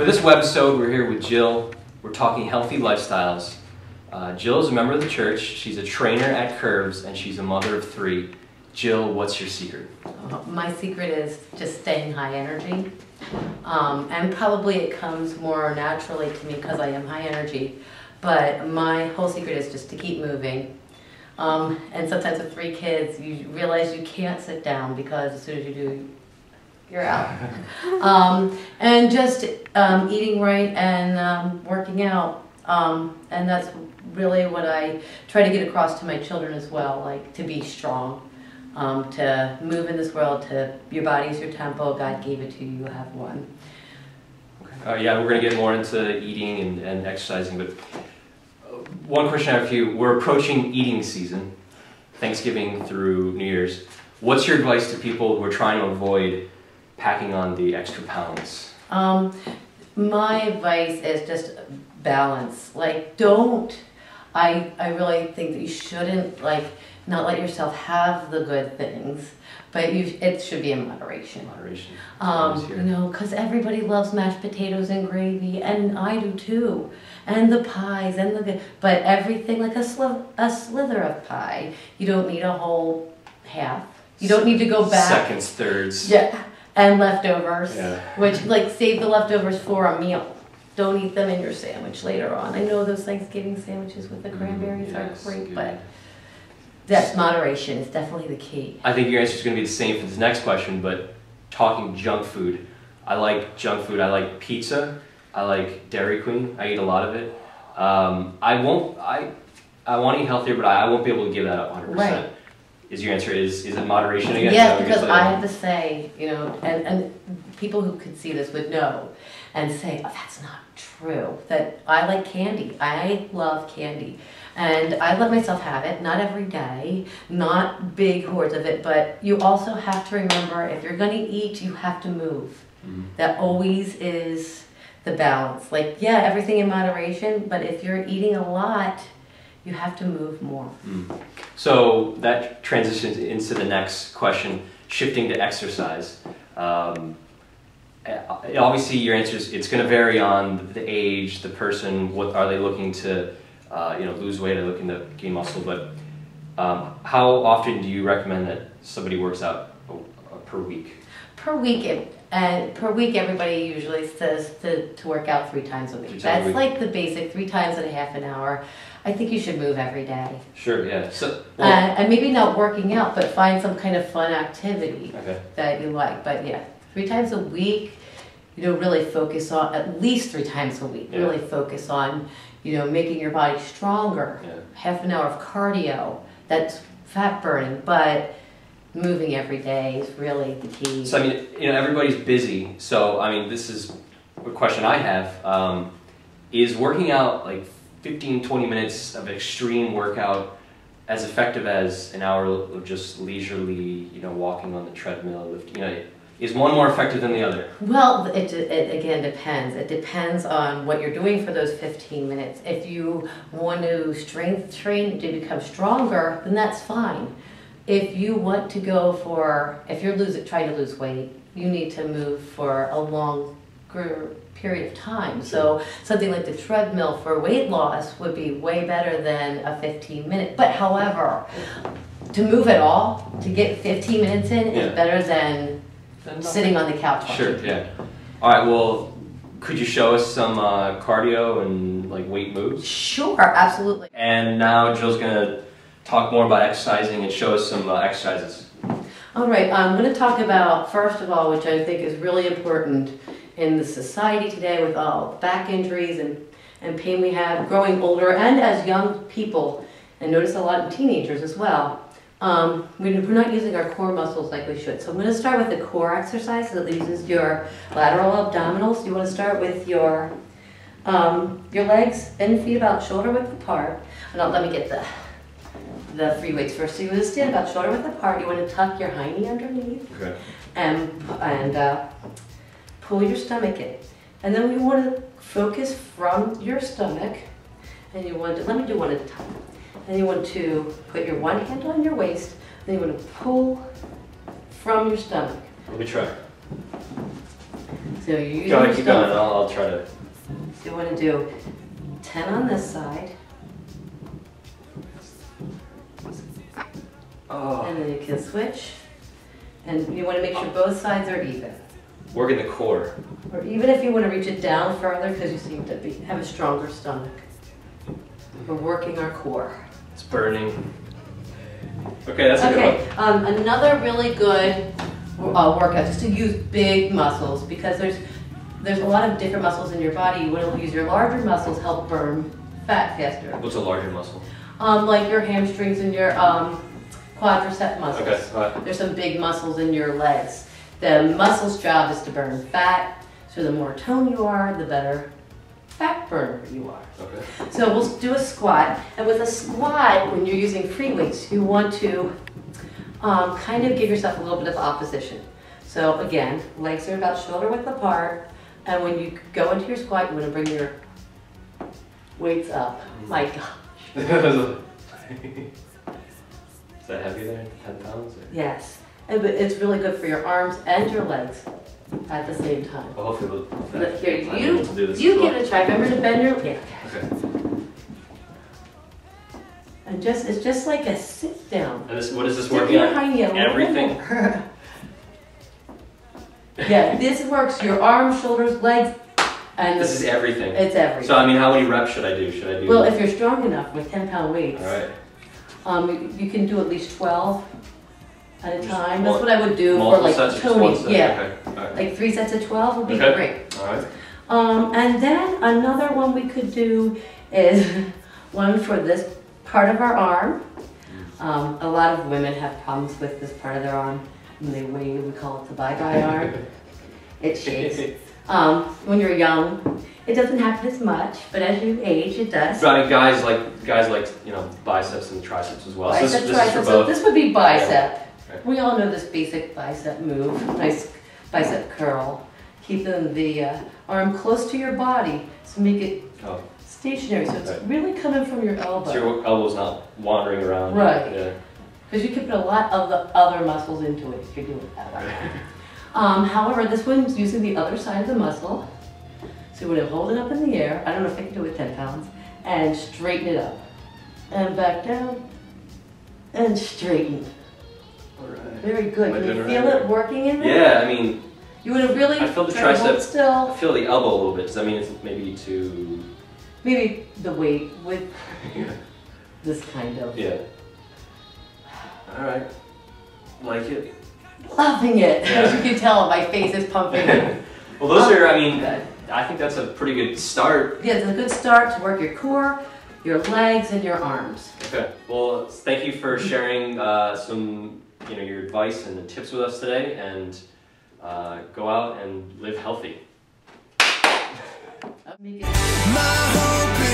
this webisode, we're here with Jill. We're talking healthy lifestyles. Jill is a member of the church. She's a trainer at Curves, and she's a mother of 3. Jill, what's your secret? My secret is just staying high energy. And probably it comes more naturally to me because I am high energy. But my whole secret is just to keep moving. And sometimes with 3 kids, you realize you can't sit down because as soon as you do, you're out. And just eating right and working out. And that's really what I try to get across to my children as well, like to be strong, to move in this world, to your body's your temple, God gave it to you, you have one. Yeah, we're going to get more into eating and exercising, but one question I have for you. We're approaching eating season, Thanksgiving through New Year's. What's your advice to people who are trying to avoid packing on the extra pounds? My advice is just balance. Like, I really think that you shouldn't, like, not let yourself have the good things, but it should be in moderation. Moderation. You know, because everybody loves mashed potatoes and gravy, and I do too, and the pies and the good. But everything, like a slither of pie, you don't need a whole half. You don't need to go back. Seconds, thirds. Yeah, and leftovers. Yeah. Which, like, save the leftovers for a meal. Don't eat them in your sandwich later on. I know those Thanksgiving sandwiches with the cranberries are great, good. but that's moderation is definitely the key. I think your answer is going to be the same for this next question, but talking junk food. I like junk food. I like pizza. I like Dairy Queen. I eat a lot of it. I want to eat healthier, but I won't be able to give that up 100%. Right. Is your answer, is it moderation again? Yes, because I have to say, you know, and people who could see this would know and say, oh, that's not true, that I like candy. I love candy. And I let myself have it, not every day, not big hordes of it, but you also have to remember if you're going to eat, you have to move. Mm-hmm. That always is the balance. Like, yeah, everything in moderation, but if you're eating a lot, you have to move more. Mm. So that transitions into the next question, shifting to exercise. Obviously your answer is it's going to vary on the age, the person, what are they looking to lose weight or looking to gain muscle, but how often do you recommend that somebody works out per week? Per week, everybody usually says to work out 3 times a week. That's like the basic, 3 times in a half an hour. I think you should move every day. Sure, yeah. So, and maybe not working out, but find some kind of fun activity that you like. But yeah, 3 times a week, you know, really focus on, at least 3 times a week, really focus on, you know, making your body stronger. Yeah. Half an hour of cardio, that's fat burning, but moving every day is really the key. So, I mean, you know, everybody's busy. So, I mean, this is a question I have. Is working out like 15-20 minutes of extreme workout as effective as an hour of just leisurely, you know, walking on the treadmill, lifting, you know, is one more effective than the other? Well, it again depends. It depends on what you're doing for those 15 minutes. If you want to strength train to become stronger, then that's fine. If you want to go for, if you're trying to lose weight, you need to move for a longer period of time. So something like the treadmill for weight loss would be way better than a 15-minute. But however, to move at all, to get 15 minutes in is better than sitting on the couch. Sure, yeah. All right, well, could you show us some cardio and like weight moves? Sure, absolutely. And now Jill's gonna talk more about exercising and show us some exercises. All right, I'm going to talk about, first of all, which I think is really important in the society today with all back injuries and pain we have growing older and as young people, and notice a lot in teenagers as well. We're not using our core muscles like we should. So I'm going to start with the core exercise that uses your lateral abdominals. You want to start with your legs and feet about shoulder width apart. And let me get the free weights first. So you want to stand about shoulder width apart. You want to tuck your hiney underneath and pull your stomach in. And then we want to focus from your stomach, and you want to, let me do one at a time. And you want to put your one hand on your waist, and you want to pull from your stomach. Let me try. So So you're using Go ahead, your keep going. stone. I'll try to. So you want to do 10 on this side, Oh. and then you can switch. And you want to make sure both sides are even. Working the core. Or even if you want to reach it down further because you seem to have a stronger stomach. We're working our core. It's burning. Okay, that's a good one. Another really good workout, just to use big muscles, because there's a lot of different muscles in your body. You want to use your larger muscles, help burn fat faster. What's a larger muscle? Like your hamstrings and your quadricep muscles. Okay, all right. There's some big muscles in your legs. The muscle's job is to burn fat, so the more toned you are, the better fat burner you are. Okay. So we'll do a squat, and with a squat, when you're using free weights, you want to kind of give yourself a little bit of opposition. So again, legs are about shoulder width apart, and when you go into your squat, you want to bring your weights up. My gosh. Is that heavy there? 10 pounds? Or? Yes. And it's really good for your arms and your legs at the same time. Well, hopefully But here, I'm able to do this you as well. give it a try. Remember to bend your, yeah. Okay. And it's just like a sit down. And this, what is this Stick working your on? hiney a little Everything? more. Yeah, this works your arms, shoulders, legs, and This is everything. it's everything. So I mean, how many reps should I do? Should I do? Well, if you're strong enough with 10-pound weights, All right. you can do at least 12 at a Just time. one- That's what I would do for Multiple like sets or just one toning. set? Yeah, Okay. All right. like 3 sets of 12 would be Okay. great. All right. And then another one we could do is one for this part of our arm. A lot of women have problems with this part of their arm. When they wave, we call it the bye-bye arm. It shakes. When you're young, it doesn't happen as much, but as you age, it does. Right, guys like biceps and triceps as well. Bicep, So this is tricep. for So both. this would be bicep. Okay. We all know this basic bicep move. Nice bicep curl. Keeping the arm close to your body, so make it Oh, stationary. So it's Right. really coming from your elbow. so your elbow's not wandering around. Right. Yeah. Because you can put a lot of the other muscles into it if you're doing it that way. However, this one's using the other side of the muscle. So we're gonna hold it up in the air. I don't know if I can do it with 10 pounds. And straighten it up. And back down. And straighten. All right. Very good. Am I Can you doing feel right? it working in there? Yeah, I mean, You want to really I feel the try to hold tricep. still. I feel the elbow a little bit. Does that mean it's maybe too? Maybe the weight with Yeah. this kind of. Yeah. All right. Like it. Loving it. Yeah. As you can tell, my face is pumping. Well, those are. I mean, Good. I think that's a pretty good start. Yeah, it's a good start to work your core, your legs, and your arms. Okay. Well, thank you for sharing some, your advice and the tips with us today, and go out and live healthy. Make it- My hope